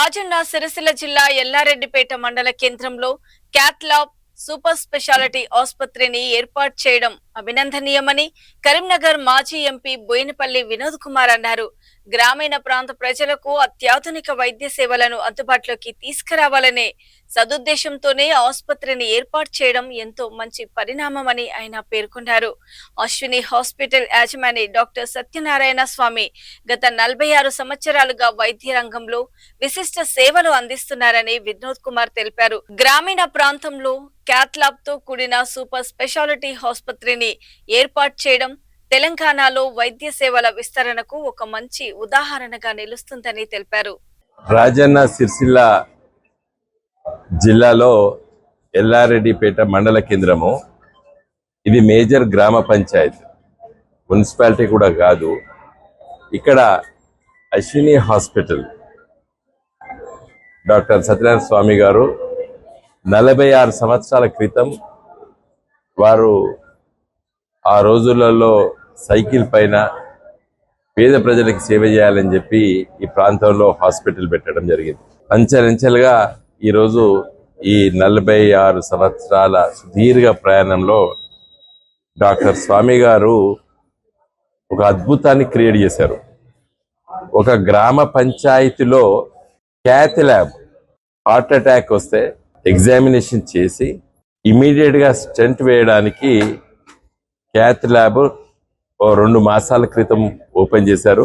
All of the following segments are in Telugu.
రాజన్న సిరిసిల్ల జిల్లా ఎల్లారెడ్డిపేట మండల కేంద్రంలో క్యాత్ ల్యాబ్ సూపర్ స్పెషాలిటీ ఆసుపత్రిని ఏర్పాటు చేయడం అభినందనీయమని కరీంనగర్ మాజీ ఎంపీ బోయినపల్లి వినోద్ కుమార్ అన్నారు. గ్రామీణ ప్రాంత ప్రజలకు అత్యాధునిక వైద్య సేవలను అందుబాటులోకి తీసుకురావాలనే సదుద్దేశంతోనే ఆసుపత్రిని ఏర్పాటు చేయడం ఎంతో మంచి పరిణామమని ఆయన పేర్కొన్నారు. అశ్విని హాస్పిటల్ యాజమాని డాక్టర్ సత్యనారాయణ స్వామి గత 46 సంవత్సరాలుగా వైద్య రంగంలో విశిష్ట సేవలు అందిస్తున్నారని వినోద్ కుమార్ తెలిపారు. గ్రామీణ ప్రాంతంలో క్యాత్ ల్యాబ్ తో కూడిన సూపర్ స్పెషాలిటీ ఆసుపత్రిని ఏర్పాటు చేయడం తెలంగాణలో వైద్య సేవల విస్తరణకు ఒక మంచి ఉదాహరణగా నిలుస్తుందని తెలిపారు. రాజన్న సిరిసిల్ల జిల్లాలో ఎల్లారెడ్డిపేట మండల కేంద్రము. ఇది మేజర్ గ్రామ పంచాయత్, మున్సిపాలిటీ కూడా కాదు. ఇక్కడ అశ్విని హాస్పిటల్ డాక్టర్ సత్యనారాయణ స్వామి గారు 46 సంవత్సరాల క్రితం వారు ఆ రోజులలో సైకిల్ పైన పేద ప్రజలకు సేవ చేయాలని చెప్పి ఈ ప్రాంతంలో హాస్పిటల్ పెట్టడం జరిగింది. అంచెలంచెలుగా ఈరోజు ఈ 46 సంవత్సరాల సుదీర్ఘ ప్రయాణంలో డాక్టర్ స్వామి గారు ఒక అద్భుతాన్ని క్రియేట్ చేశారు. ఒక గ్రామ పంచాయతీలో క్యాత్ ల్యాబ్, హార్ట్ అటాక్ వస్తే ఎగ్జామినేషన్ చేసి ఇమీడియట్గా స్టెంట్ వేయడానికి క్యాత్ ల్యాబ్ 2 మాసాల క్రితం ఓపెన్ చేశారు.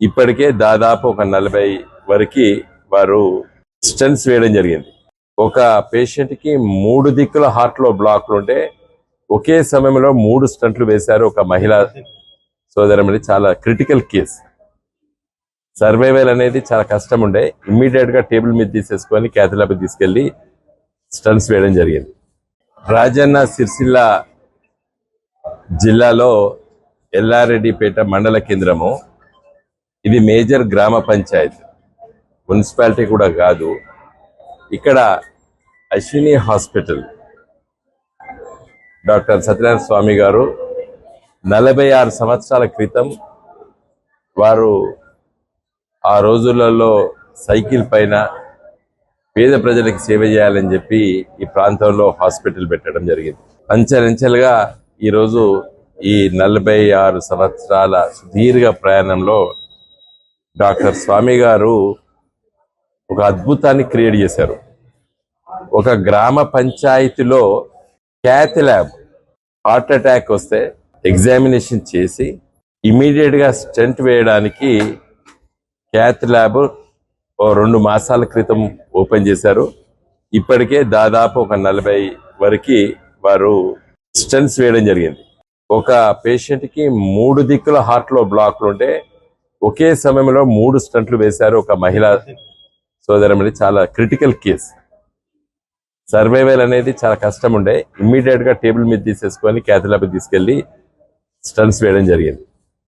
ఇప్పటికే దాదాపు ఒక 40 వరకు వారు స్టెంట్స్ వేయడం జరిగింది. ఒక పేషెంట్కి 3 దిక్కుల హార్ట్లో బ్లాక్లు ఉంటే ఒకే సమయంలో 3 స్టంట్లు వేశారు. ఒక మహిళా సోదరమని చాలా క్రిటికల్ కేస్. సర్వైవల్ అనేది చాలా కష్టం ఉండే. ఇమ్మీడియట్గా టేబుల్ మీద తీసేసుకొని క్యాత్ ల్యాబ్ తీసుకెళ్లి స్టంట్స్ వేయడం జరిగింది. రాజన్న సిరిసిల్ల జిల్లాలో ఎల్లారెడ్డిపేట మండల కేంద్రము. ఇది మేజర్ గ్రామ పంచాయత్, మున్సిపాలిటీ కూడా కాదు. ఇక్కడ అశ్విని హాస్పిటల్ డాక్టర్ సత్యనారాయణ స్వామి గారు 46 సంవత్సరాల క్రితం వారు ఆ రోజులలో సైకిల్ పైన పేద ప్రజలకు సేవ చేయాలని చెప్పి ఈ ప్రాంతంలో హాస్పిటల్ పెట్టడం జరిగింది. అంచెలంచెలుగా ఈరోజు ఈ 46 సంవత్సరాల సుదీర్ఘ ప్రయాణంలో డాక్టర్ స్వామి గారు ఒక అద్భుతాన్ని క్రియేట్ చేశారు. ఒక గ్రామ పంచాయతీలో క్యాత్ ల్యాబ్, హార్ట్ అటాక్ వస్తే ఎగ్జామినేషన్ చేసి ఇమీడియట్గా స్టెంట్ వేయడానికి క్యాత్ ల్యాబ్ 2 మాసాల క్రితం ఓపెన్ చేశారు. ఇప్పటికే దాదాపు ఒక 40 వరకు వారు స్టెంట్స్ వేయడం జరిగింది. ఒక పేషెంట్కి 3 దిక్కుల హార్ట్లో బ్లాక్లు ఉంటే ఒకే సమయంలో 3 స్టంట్లు వేశారు. ఒక మహిళా సోదరమని చాలా క్రిటికల్ కేస్. సర్వైవల్ అనేది చాలా కష్టం ఉండే. ఇమ్మీడియట్గా టేబుల్ మీద తీసేసుకొని క్యాత్ ల్యాబ్ తీసుకెళ్లి స్టంట్స్ వేయడం జరిగింది.